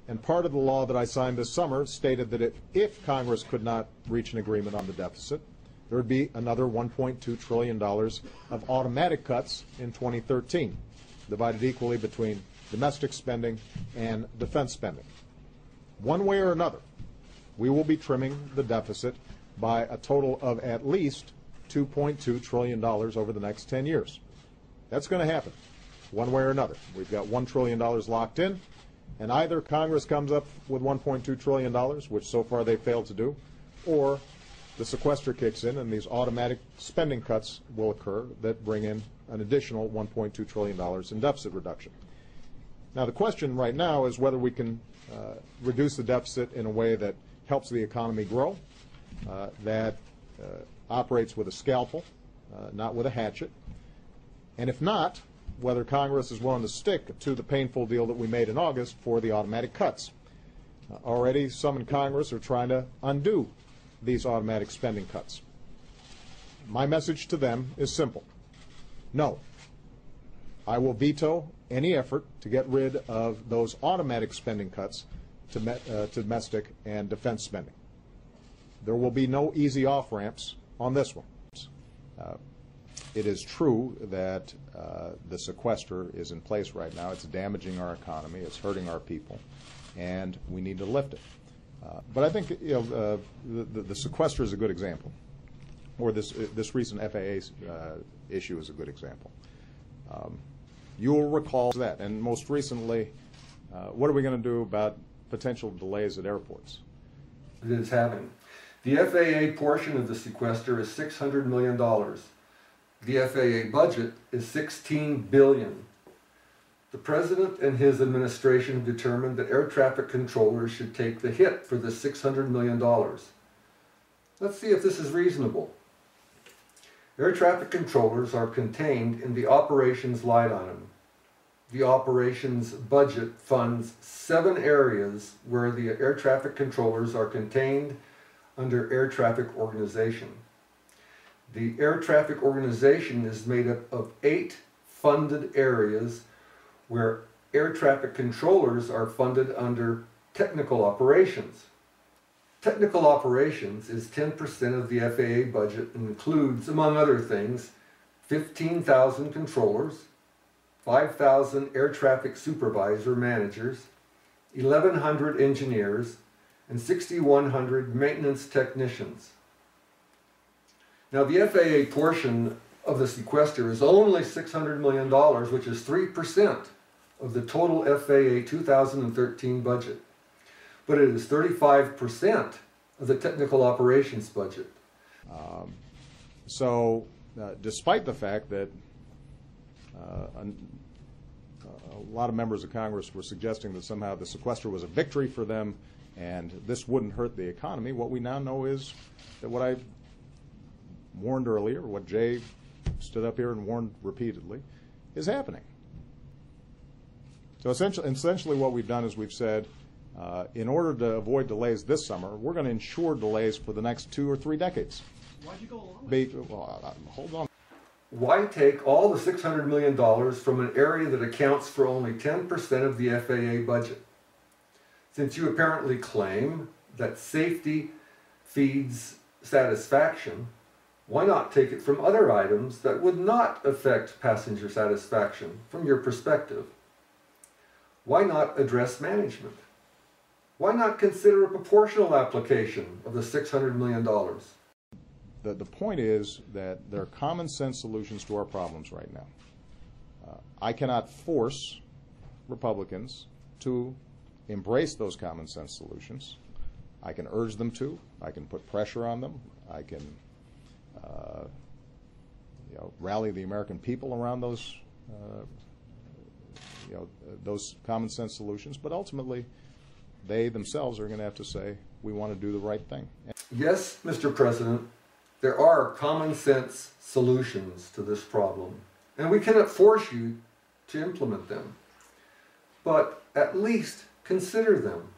And part of the law that I signed this summer stated that if Congress could not reach an agreement on the deficit, there would be another $1.2 trillion of automatic cuts in 2013, divided equally between domestic spending and defense spending. One way or another, we will be trimming the deficit by a total of at least $2.2 trillion over the next 10 years. That's going to happen, one way or another. We've got $1 trillion locked in, and either Congress comes up with $1.2 trillion, which so far they've failed to do, or the sequester kicks in and these automatic spending cuts will occur that bring in an additional $1.2 trillion in deficit reduction. Now, the question right now is whether we can reduce the deficit in a way that helps the economy grow, that operates with a scalpel, not with a hatchet, and if not, whether Congress is willing to stick to the painful deal that we made in August for the automatic cuts. Already some in Congress are trying to undo these automatic spending cuts. My message to them is simple. No. I will veto any effort to get rid of those automatic spending cuts to domestic and defense spending. There will be no easy off-ramps on this one. It is true that the sequester is in place right now. It's damaging our economy. It's hurting our people, and we need to lift it. But I think the sequester is a good example, or this recent FAA issue is a good example. You will recall that, and most recently, what are we going to do about potential delays at airports? It is having. The FAA portion of the sequester is $600 million. The FAA budget is $16 billion. The President and his administration have determined that air traffic controllers should take the hit for the $600 million. Let's see if this is reasonable. Air traffic controllers are contained in the operations line item. The operations budget funds 7 areas where the air traffic controllers are contained under air traffic organization. The air traffic organization is made up of 8 funded areas where air traffic controllers are funded under technical operations. Technical operations is 10% of the FAA budget and includes, among other things, 15,000 controllers, 5,000 air traffic supervisor managers, 1,100 engineers, and 6,100 maintenance technicians. Now, the FAA portion of the sequester is only $600 million, which is 3% of the total FAA 2013 budget. But it is 35% of the technical operations budget. Despite the fact that a lot of members of Congress were suggesting that somehow the sequester was a victory for them and this wouldn't hurt the economy, what we now know is that what I warned earlier, what Jay stood up here and warned repeatedly, is happening. So essentially what we've done is we've said, in order to avoid delays this summer, we're going to ensure delays for the next 2 or 3 decades. Why'd you go along with it? Hold on. Why take all the $600 million from an area that accounts for only 10% of the FAA budget? Since you apparently claim that safety feeds satisfaction, why not take it from other items that would not affect passenger satisfaction from your perspective? Why not address management? Why not consider a proportional application of the $600 million? The point is that there are common sense solutions to our problems right now. I cannot force Republicans to embrace those common sense solutions. I can urge them to. I can put pressure on them. I can rally the American people around those common sense solutions. But ultimately, they themselves are going to have to say, we want to do the right thing. Yes, Mr. President, there are common sense solutions to this problem, and we cannot force you to implement them. But at least consider them.